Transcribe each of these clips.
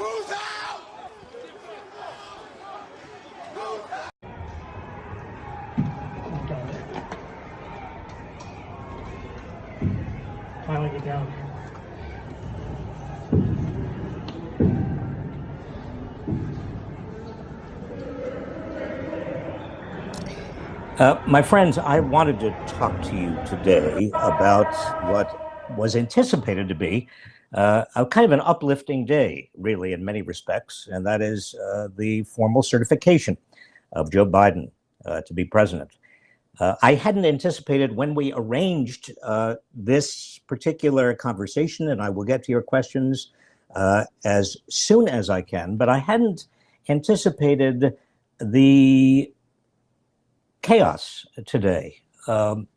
Who's out? Finally get down. My friends, I wanted to talk to you today about what was anticipated to be a kind of an uplifting day, really, in many respects, and that is the formal certification of Joe Biden to be president. I hadn't anticipated when we arranged this particular conversation, and I will get to your questions as soon as I can, but I hadn't anticipated the chaos today. And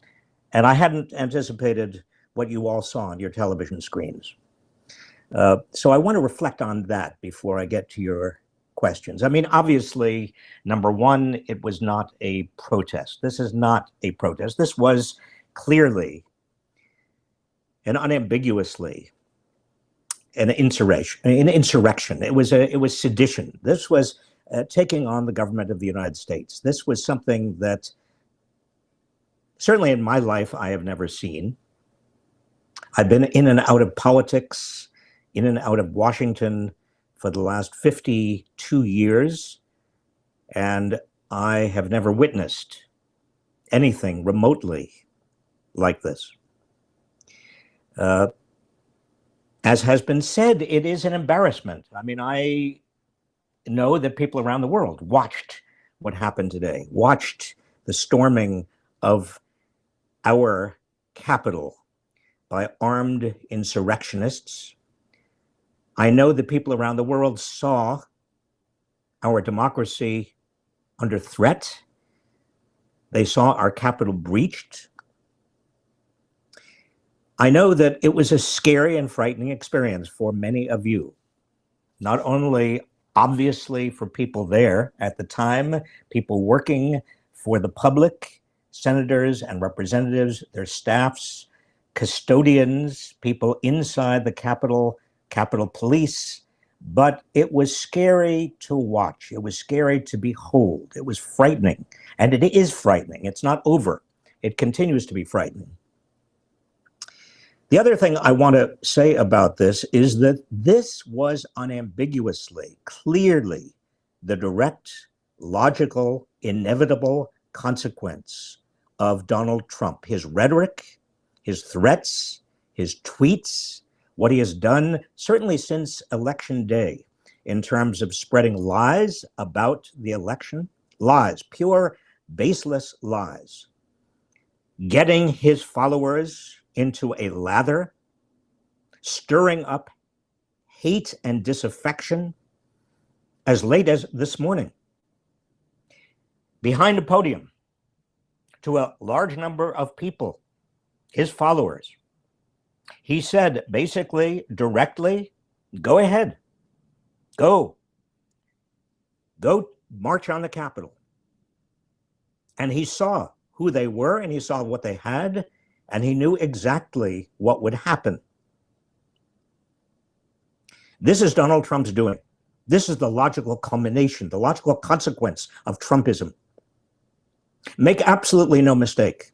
I hadn't anticipated what you all saw on your television screens. So I want to reflect on that before I get to your questions. I mean, obviously, number one, it was not a protest. This is not a protest. This was clearly and unambiguously an insurrection. It was sedition. This was taking on the government of the United States. This was something that certainly in my life I have never seen. I've been in and out of politics, in and out of Washington for the last 52 years, and I have never witnessed anything remotely like this. As has been said, it is an embarrassment. I mean, I know that people around the world watched what happened today, watched the storming of our Capitol by armed insurrectionists. I know that people around the world saw our democracy under threat. They saw our Capitol breached. I know that it was a scary and frightening experience for many of you, not only obviously for people there at the time, people working for the public, senators and representatives, their staffs, custodians, people inside the Capitol, Capitol Police, but it was scary to watch. It was scary to behold. It was frightening, and it is frightening. It's not over. It continues to be frightening. The other thing I want to say about this is that this was unambiguously, clearly, the direct, logical, inevitable consequence of Donald Trump. His rhetoric, his threats, his tweets, what he has done, certainly since Election Day, in terms of spreading lies about the election, lies, pure, baseless lies, getting his followers into a lather, stirring up hate and disaffection as late as this morning. Behind a podium, to a large number of people, his followers, he said basically, directly, go ahead, go march on the Capitol. And he saw who they were, and he saw what they had, and he knew exactly what would happen. This is Donald Trump's doing. This is the logical culmination, the logical consequence of Trumpism. Make absolutely no mistake.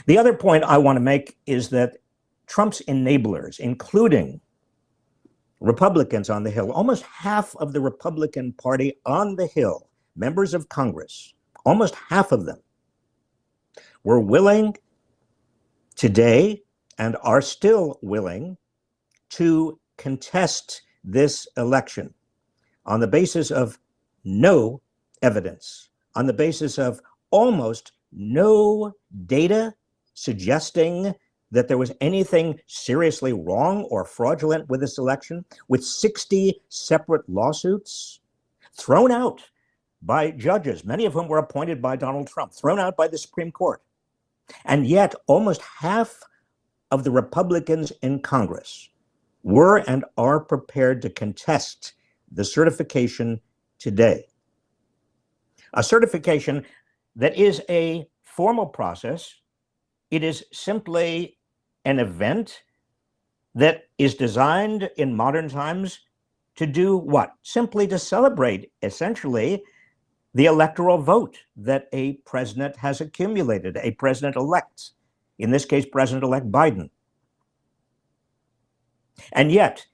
The other point I want to make is that Trump's enablers, including Republicans on the Hill, almost half of the Republican Party on the Hill, members of Congress, almost half of them, were willing today and are still willing to contest this election on the basis of no evidence, on the basis of almost no data suggesting that there was anything seriously wrong or fraudulent with this election, with 60 separate lawsuits thrown out by judges, many of whom were appointed by Donald Trump, thrown out by the Supreme Court. And yet almost half of the Republicans in Congress were and are prepared to contest the certification today. A certification that is a formal process. It is simply an event that is designed in modern times to do what? Simply to celebrate, essentially, the electoral vote that a president has accumulated, a president-elect, in this case, President-elect Biden. And yet,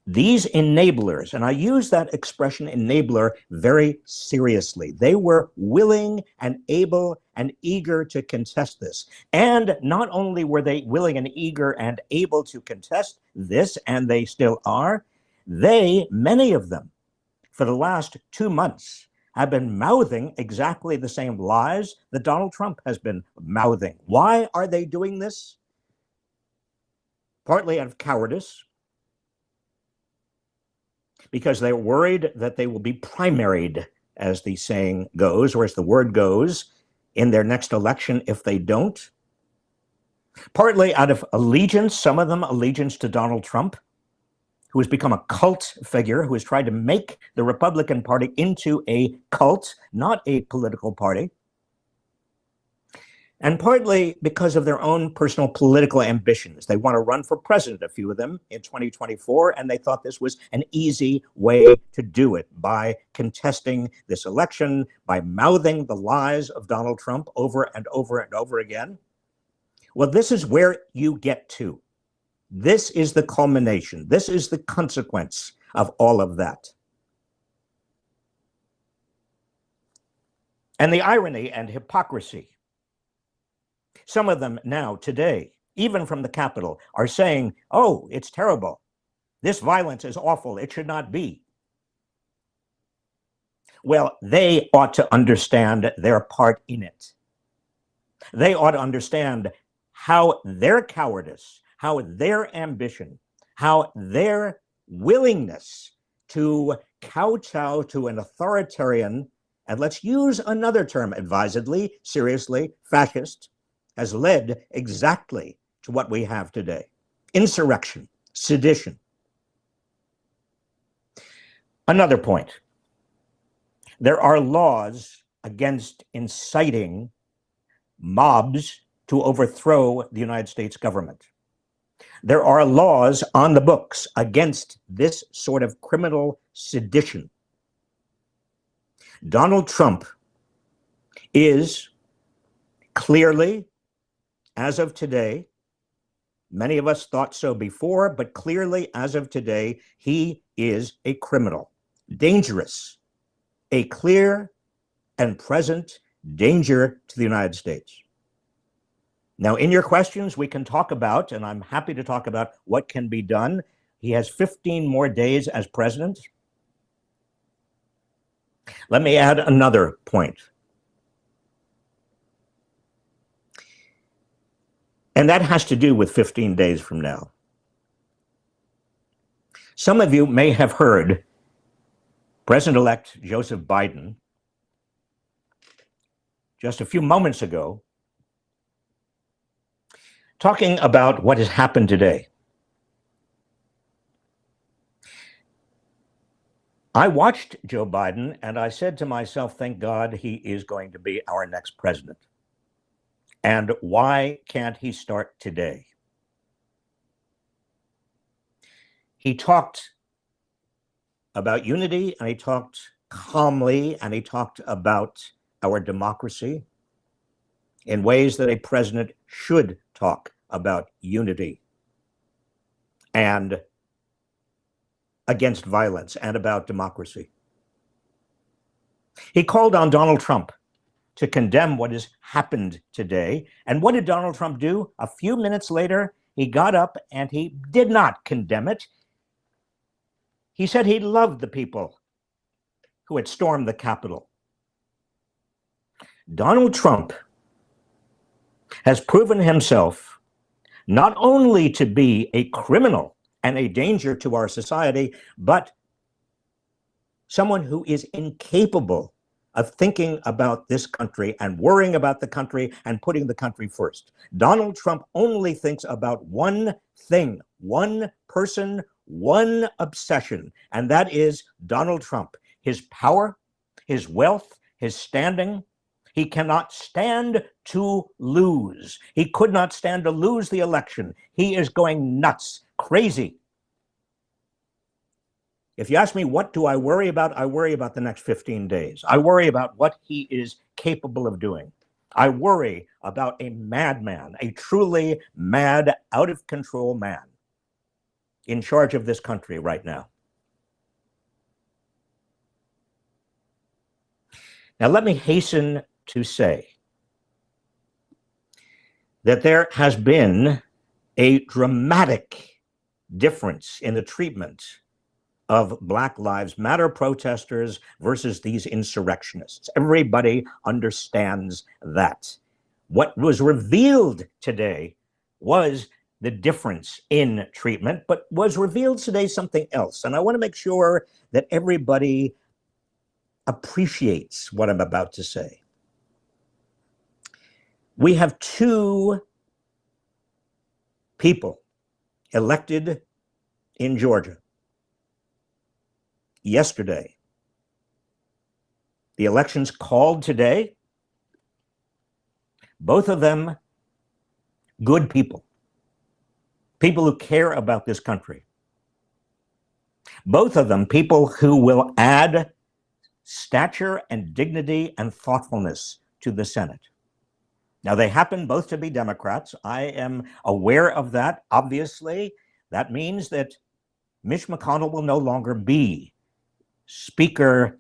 these enablers, and I use that expression enabler very seriously, they were willing and able and eager to contest this. And not only were they willing and eager and able to contest this, and they still are, many of them, for the last 2 months, have been mouthing exactly the same lies that Donald Trump has been mouthing. Why are they doing this? Partly out of cowardice, because they're worried that they will be primaried, as the saying goes, or as the word goes, in their next election if they don't. Partly out of allegiance, some of them allegiance to Donald Trump, who has become a cult figure, who has tried to make the Republican Party into a cult, not a political party. And partly because of their own personal political ambitions. They want to run for president, a few of them, in 2024, and they thought this was an easy way to do it, by contesting this election, by mouthing the lies of Donald Trump over and over and over again. Well, this is where you get to. This is the culmination. This is the consequence of all of that. And the irony and hypocrisy. Some of them now, today, even from the Capitol, are saying, oh, it's terrible. This violence is awful. It should not be. Well, they ought to understand their part in it. They ought to understand how their cowardice, how their ambition, how their willingness to kowtow to an authoritarian, and let's use another term advisedly, seriously, fascist, has led exactly to what we have today. Insurrection, sedition. Another point. There are laws against inciting mobs to overthrow the United States government. There are laws on the books against this sort of criminal sedition. Donald Trump is clearly, as of today, many of us thought so before, but clearly, as of today, he is a criminal, dangerous, a clear and present danger to the United States. Now, in your questions, we can talk about, and I'm happy to talk about, what can be done. He has 15 more days as president. Let me add another point. And that has to do with 15 days from now. Some of you may have heard President-elect Joseph Biden just a few moments ago talking about what has happened today. I watched Joe Biden and I said to myself, thank God he is going to be our next president. And why can't he start today? He talked about unity, and he talked calmly, and he talked about our democracy in ways that a president should talk about unity and against violence and about democracy. He called on Donald Trump to condemn what has happened today. And what did Donald Trump do? A few minutes later, he got up and he did not condemn it. He said he loved the people who had stormed the Capitol. Donald Trump has proven himself not only to be a criminal and a danger to our society, but someone who is incapable of thinking about this country and worrying about the country and putting the country first. Donald Trump only thinks about one thing, one person, one obsession, and that is Donald Trump, his power, his wealth, his standing, He cannot stand to lose. He could not stand to lose the election. He is going nuts, crazy. If you ask me, what do I worry about? I worry about the next 15 days. I worry about what he is capable of doing. I worry about a madman, a truly mad, out of control man in charge of this country right now. Now, let me hasten to say that there has been a dramatic difference in the treatment of Black Lives Matter protesters versus these insurrectionists. Everybody understands that. What was revealed today was the difference in treatment, but was revealed today something else. And I want to make sure that everybody appreciates what I'm about to say. We have two people elected in Georgia yesterday. The elections called today, both of them good people, people who care about this country. Both of them people who will add stature and dignity and thoughtfulness to the Senate. Now, they happen both to be Democrats. I am aware of that. Obviously, that means that Mitch McConnell will no longer be Speaker,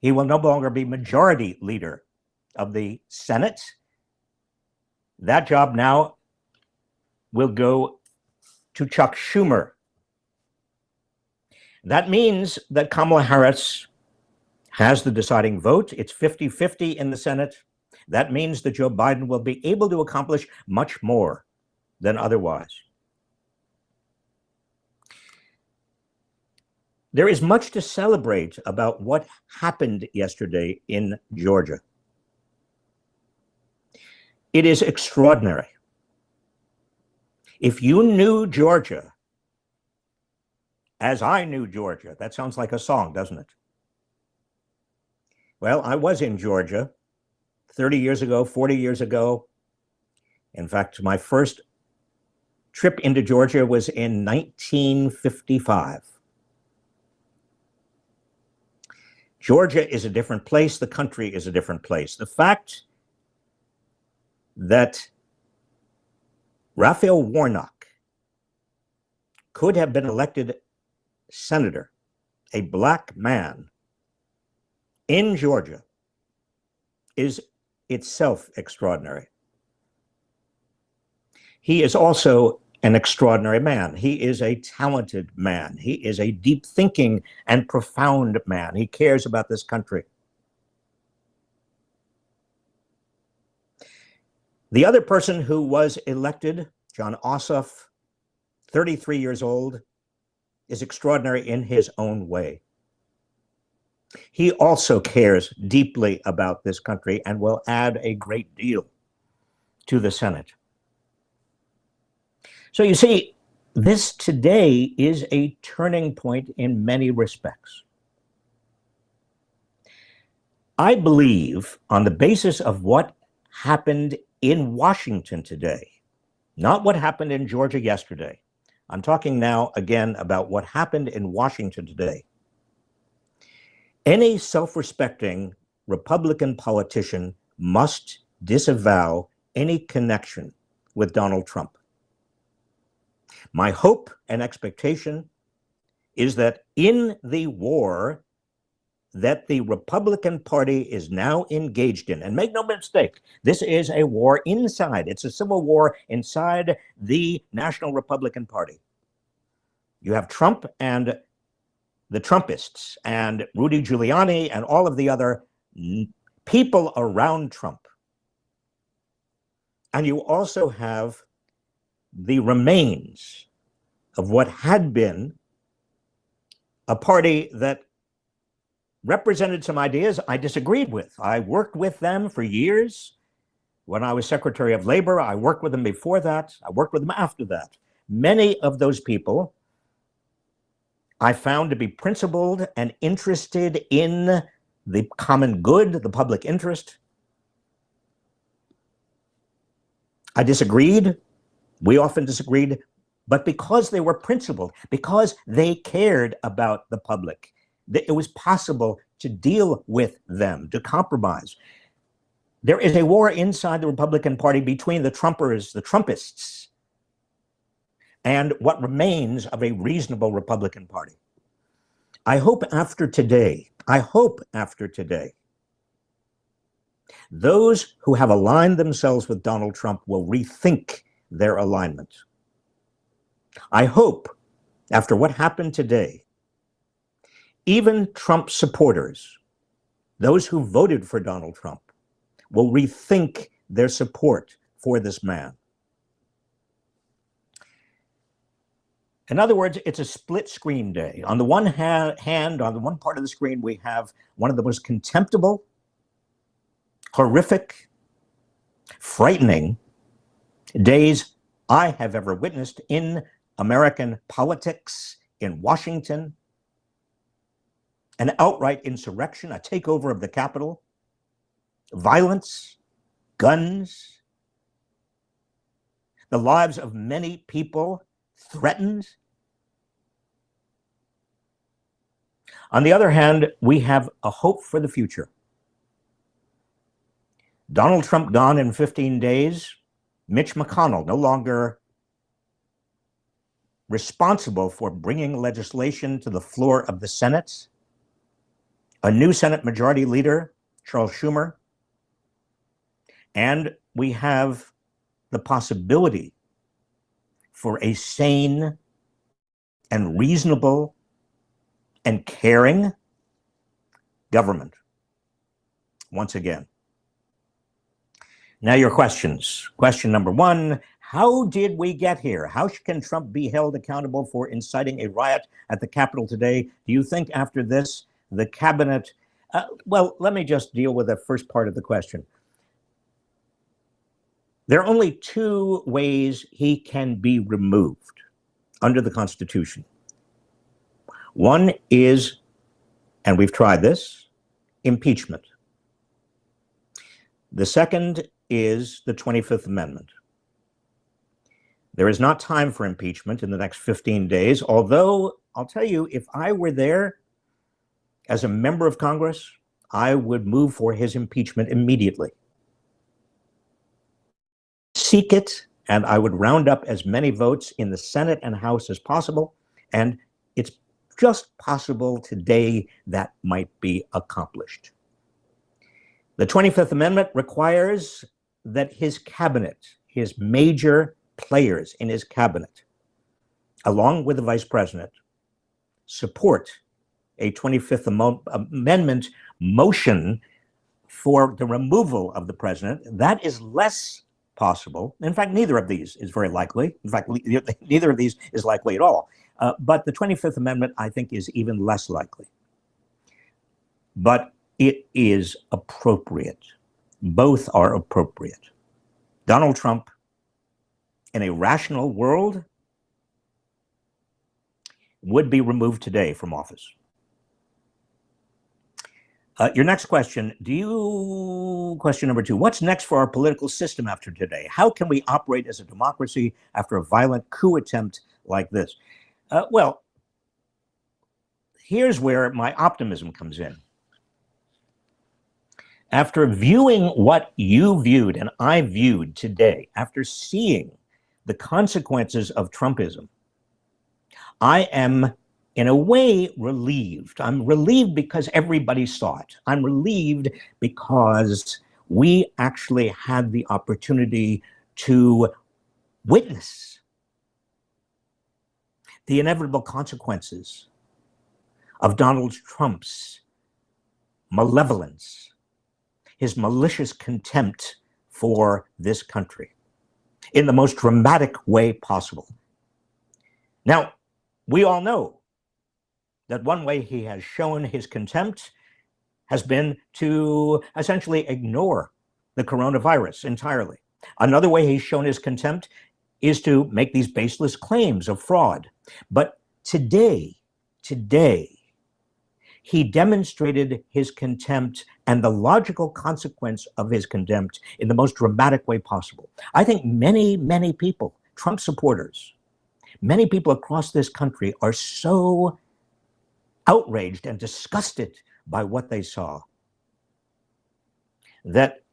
he will no longer be majority leader of the Senate. That job now will go to Chuck Schumer. That means that Kamala Harris has the deciding vote. It's 50-50 in the Senate. That means that Joe Biden will be able to accomplish much more than otherwise. There is much to celebrate about what happened yesterday in Georgia. It is extraordinary. If you knew Georgia as I knew Georgia, that sounds like a song, doesn't it? Well, I was in Georgia 30 years ago, 40 years ago. In fact, my first trip into Georgia was in 1955. Georgia is a different place. The country is a different place. The fact that Raphael Warnock could have been elected senator, a Black man in Georgia, is itself extraordinary. He is also an extraordinary man. He is a talented man. He is a deep thinking and profound man. He cares about this country. The other person who was elected, John Ossoff, 33 years old, is extraordinary in his own way. He also cares deeply about this country and will add a great deal to the Senate. So you see, this today is a turning point in many respects. I believe, on the basis of what happened in Washington today, not what happened in Georgia yesterday. I'm talking now again about what happened in Washington today. Any self-respecting Republican politician must disavow any connection with Donald Trump. My hope and expectation is that in the war that the Republican Party is now engaged in, and make no mistake, this is a war inside, it's a civil war inside the National Republican Party. You have Trump and the Trumpists and Rudy Giuliani and all of the other people around Trump. And you also have the remains of what had been a party that represented some ideas I disagreed with. I worked with them for years. When I was Secretary of Labor, I worked with them before that. I worked with them after that. Many of those people I found to be principled and interested in the common good, the public interest. I disagreed. We often disagreed, but because they were principled, because they cared about the public, it was possible to deal with them, to compromise. There is a war inside the Republican Party between the Trumpers, the Trumpists, and what remains of a reasonable Republican Party. I hope after today, those who have aligned themselves with Donald Trump will rethink their alignment. I hope after what happened today, even Trump supporters, those who voted for Donald Trump, will rethink their support for this man. In other words, it's a split screen day. On the one hand, on the one part of the screen, we have one of the most contemptible, horrific, frightening days I have ever witnessed in American politics, in Washington. An outright insurrection, a takeover of the Capitol, violence, guns, the lives of many people threatened. On the other hand, we have a hope for the future. Donald Trump gone in 15 days, Mitch McConnell no longer responsible for bringing legislation to the floor of the Senate, a new Senate Majority Leader, Charles Schumer, and we have the possibility for a sane and reasonable and caring government once again. Now your questions. Question number one, how did we get here? How can Trump be held accountable for inciting a riot at the Capitol today? Do you think after this, the cabinet, well, let me just deal with the first part of the question. There are only two ways he can be removed under the Constitution. One is, and we've tried this, impeachment. The second is the 25th Amendment. There is not time for impeachment in the next 15 days, although I'll tell you, if I were there as a member of Congress, I would move for his impeachment immediately. Seek it, and I would round up as many votes in the Senate and House as possible, and it's just possible today that might be accomplished. The 25th Amendment requires that his cabinet, his major players in his cabinet, along with the vice president, support a 25th Amendment motion for the removal of the president. That is less possible. In fact, neither of these is very likely. In fact, neither of these is likely at all. But the 25th Amendment, I think, is even less likely. But it is appropriate. Both are appropriate. Donald Trump, in a rational world, would be removed today from office. Your next question, question number two, what's next for our political system after today? How can we operate as a democracy after a violent coup attempt like this? Well, here's where my optimism comes in. After viewing what you viewed and I viewed today, after seeing the consequences of Trumpism, I am in a way relieved. I'm relieved because everybody saw it. I'm relieved because we actually had the opportunity to witness the inevitable consequences of Donald Trump's malevolence, his malicious contempt for this country in the most dramatic way possible. Now, we all know that one way he has shown his contempt has been to essentially ignore the coronavirus entirely. Another way he's shown his contempt is to make these baseless claims of fraud. But today, he demonstrated his contempt and the logical consequence of his contempt in the most dramatic way possible. I think many, many people, Trump supporters, many people across this country are so outraged and disgusted by what they saw that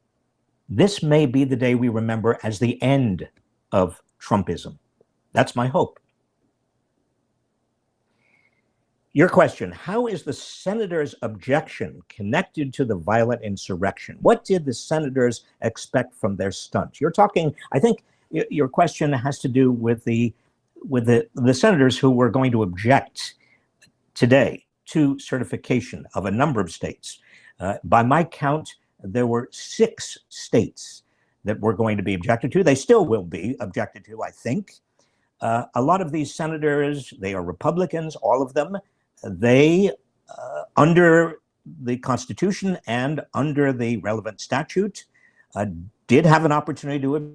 this may be the day we remember as the end of Trumpism. That's my hope. Your question, how is the senator's objection connected to the violent insurrection? What did the senators expect from their stunt? You're talking, I think your question has to do with the senators who were going to object today to certification of a number of states. By my count, there were 6 states that were going to be objected to. They still will be objected to, I think. A lot of these senators, they are Republicans, all of them. They, under the Constitution and under the relevant statute, did have an opportunity to.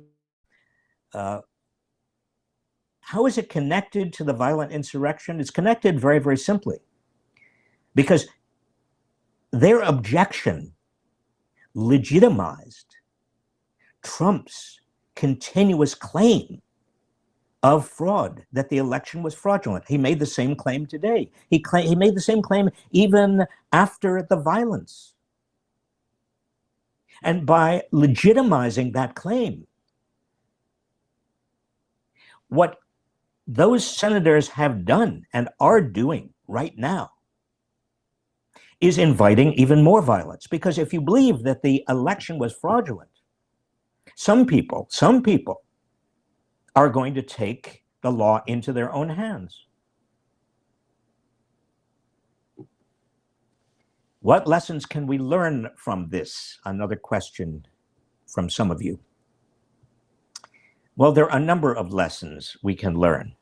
How is it connected to the violent insurrection? It's connected very, very simply, because their objection legitimized Trump's continuous claim of fraud, that the election was fraudulent. He made the same claim today. He made the same claim even after the violence. And by legitimizing that claim, what those senators have done and are doing right now is inviting even more violence. Because if you believe that the election was fraudulent, some people are going to take the law into their own hands. What lessons can we learn from this? Another question from some of you. Well, there are a number of lessons we can learn.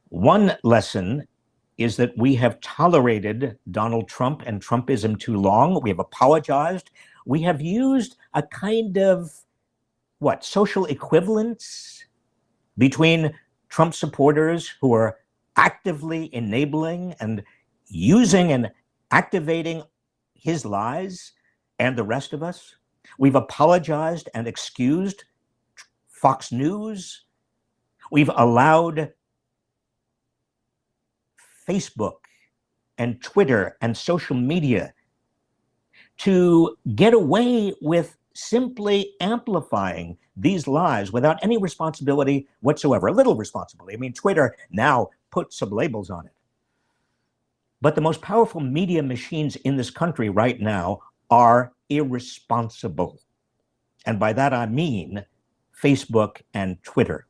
One lesson is that we have tolerated Donald Trump and Trumpism too long. We have apologized. We have used a kind of social equivalence between Trump supporters who are actively enabling and using and activating his lies and the rest of us. We've apologized and excused Fox News. We've allowed Facebook and Twitter and social media to get away with simply amplifying these lies without any responsibility whatsoever, a little responsibility. I mean, Twitter now put some labels on it. But the most powerful media machines in this country right now are irresponsible. And by that I mean Facebook and Twitter.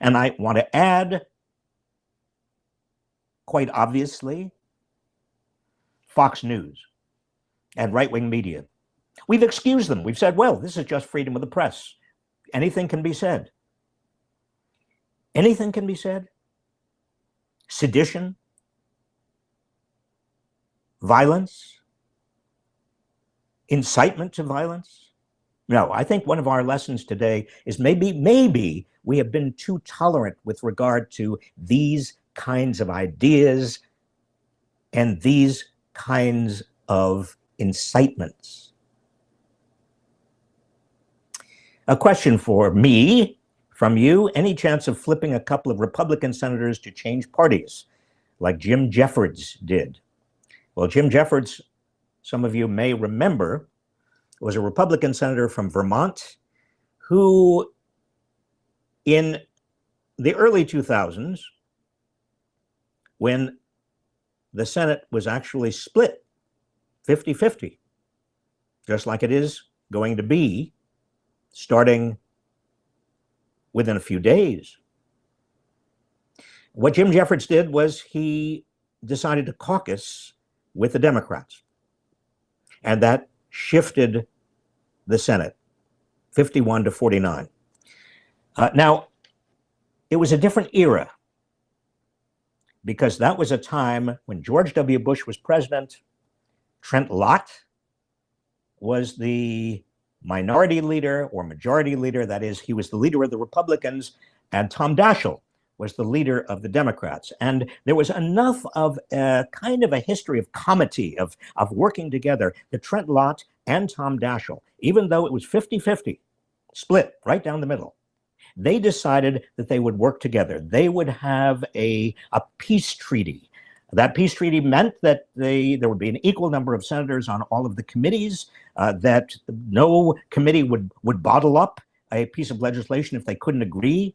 And I want to add, quite obviously, Fox News and right-wing media. We've excused them. We've said, well, this is just freedom of the press. Anything can be said. Anything can be said. Sedition, violence, incitement to violence. No, I think one of our lessons today is maybe we have been too tolerant with regard to these kinds of ideas and these kinds of incitements. A question for me, from you, any chance of flipping a couple of Republican senators to change parties, like Jim Jeffords did? Well, Jim Jeffords, some of you may remember, was a Republican senator from Vermont who, in the early 2000s, when the Senate was actually split 50-50, just like it is going to be starting within a few days. What Jim Jeffords did was he decided to caucus with the Democrats. And that shifted the Senate 51-49. Now, it was a different era, because that was a time when George W. Bush was president. Trent Lott was the minority leader or majority leader. That is, he was the leader of the Republicans, and Tom Daschle was the leader of the Democrats. And there was enough of a kind of a history of comity, of working together, that Trent Lott and Tom Daschle, even though it was 50-50, split right down the middle, they decided that they would work together. They would have a peace treaty. That peace treaty meant that there would be an equal number of senators on all of the committees, that no committee would bottle up a piece of legislation if they couldn't agree.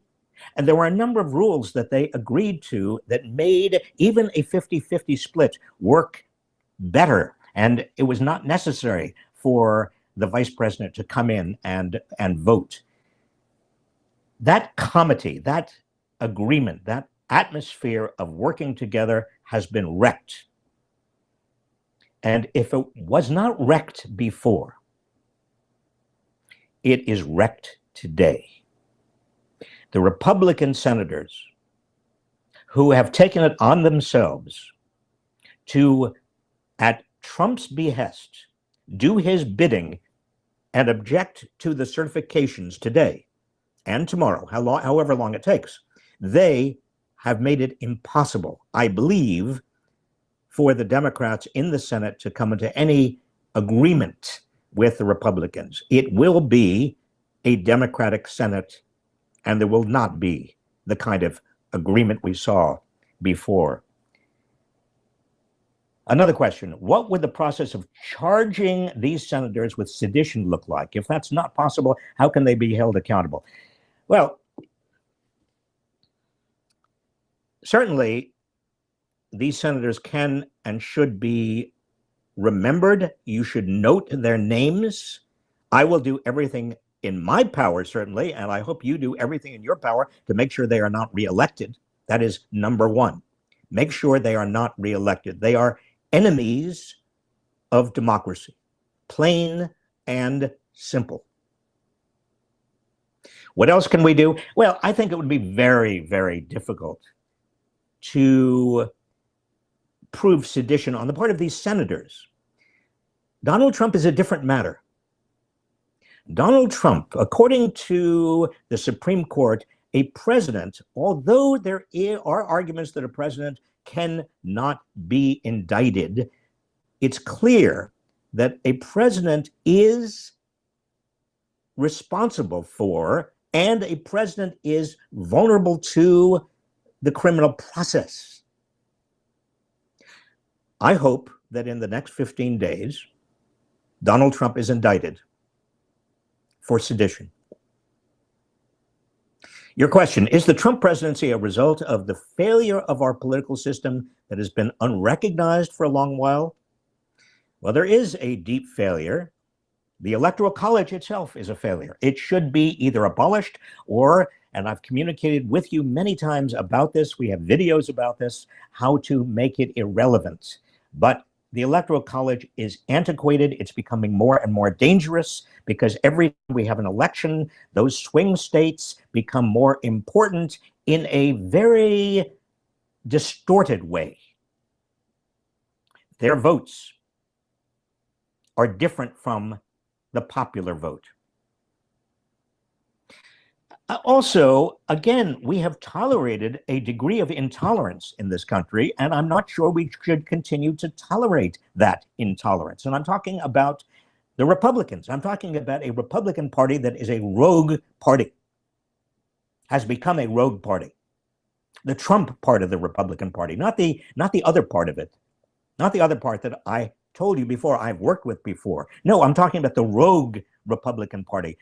And there were a number of rules that they agreed to that made even a 50-50 split work better. And it was not necessary for the vice president to come in and vote. That comity, that agreement, that atmosphere of working together has been wrecked. And if it was not wrecked before, it is wrecked today. The Republican senators who have taken it on themselves to, at Trump's behest, do his bidding and object to the certifications today and tomorrow, however long it takes, they have made it impossible, I believe, for the Democrats in the Senate to come into any agreement with the Republicans. It will be a Democratic Senate, and there will not be the kind of agreement we saw before. Another question: what would the process of charging these senators with sedition look like? If that's not possible, how can they be held accountable? Well, certainly these senators can and should be remembered. You should note their names. I will do everything in my power, certainly, and I hope you do everything in your power to make sure they are not reelected. That is number one. Make sure they are not reelected. They are enemies of democracy, plain and simple. What else can we do? Well, I think it would be very, very difficult to prove sedition on the part of these senators. Donald Trump is a different matter. Donald Trump, according to the Supreme Court, a president, although there are arguments that a president cannot be indicted, it's clear that a president is responsible for, and a president is vulnerable to, the criminal process. I hope that in the next 15 days, Donald Trump is indicted for sedition. Your question: is the Trump presidency a result of the failure of our political system that has been unrecognized for a long while? Well, there is a deep failure. The Electoral College itself is a failure. It should be either abolished or, and I've communicated with you many times about this, we have videos about this, how to make it irrelevant. But the Electoral College is antiquated. It's becoming more and more dangerous because every time we have an election, those swing states become more important in a very distorted way. Their votes are different from the popular vote. Also, again, we have tolerated a degree of intolerance in this country, and I'm not sure we should continue to tolerate that intolerance. And I'm talking about the Republicans. I'm talking about a Republican Party that is a rogue party, has become a rogue party. The Trump part of the Republican Party, not the other part of it, not the other part that I told you before I've worked with before. No, I'm talking about the rogue Republican Party.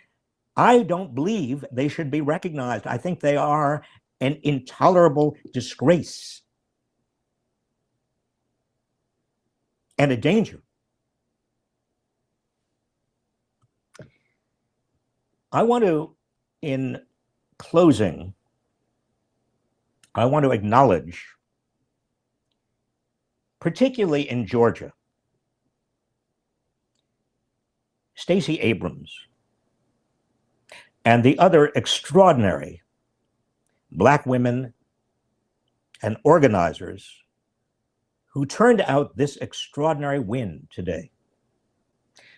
I don't believe they should be recognized. I think they are an intolerable disgrace and a danger. I want to, in closing, I want to acknowledge, particularly in Georgia, Stacey Abrams and the other extraordinary Black women and organizers who turned out this extraordinary win today.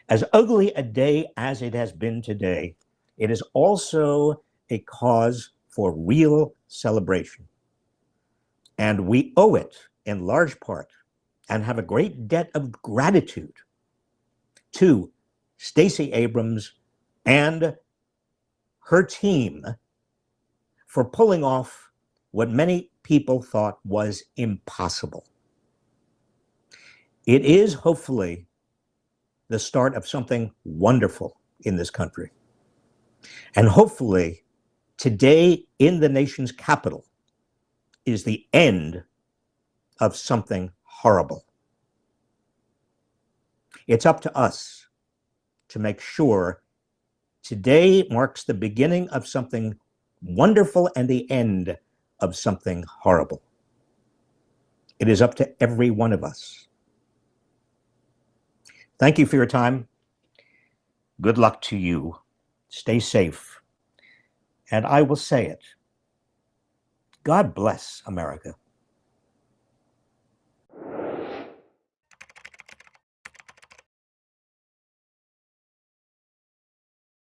As ugly a day as it has been today, it is also a cause for real celebration. And we owe it in large part and have a great debt of gratitude to Stacey Abrams and her team for pulling off what many people thought was impossible. It is hopefully the start of something wonderful in this country. And hopefully today in the nation's capital is the end of something horrible. It's up to us to make sure today marks the beginning of something wonderful and the end of something horrible. It is up to every one of us. Thank you for your time. Good luck to you. Stay safe. And I will say it. God bless America.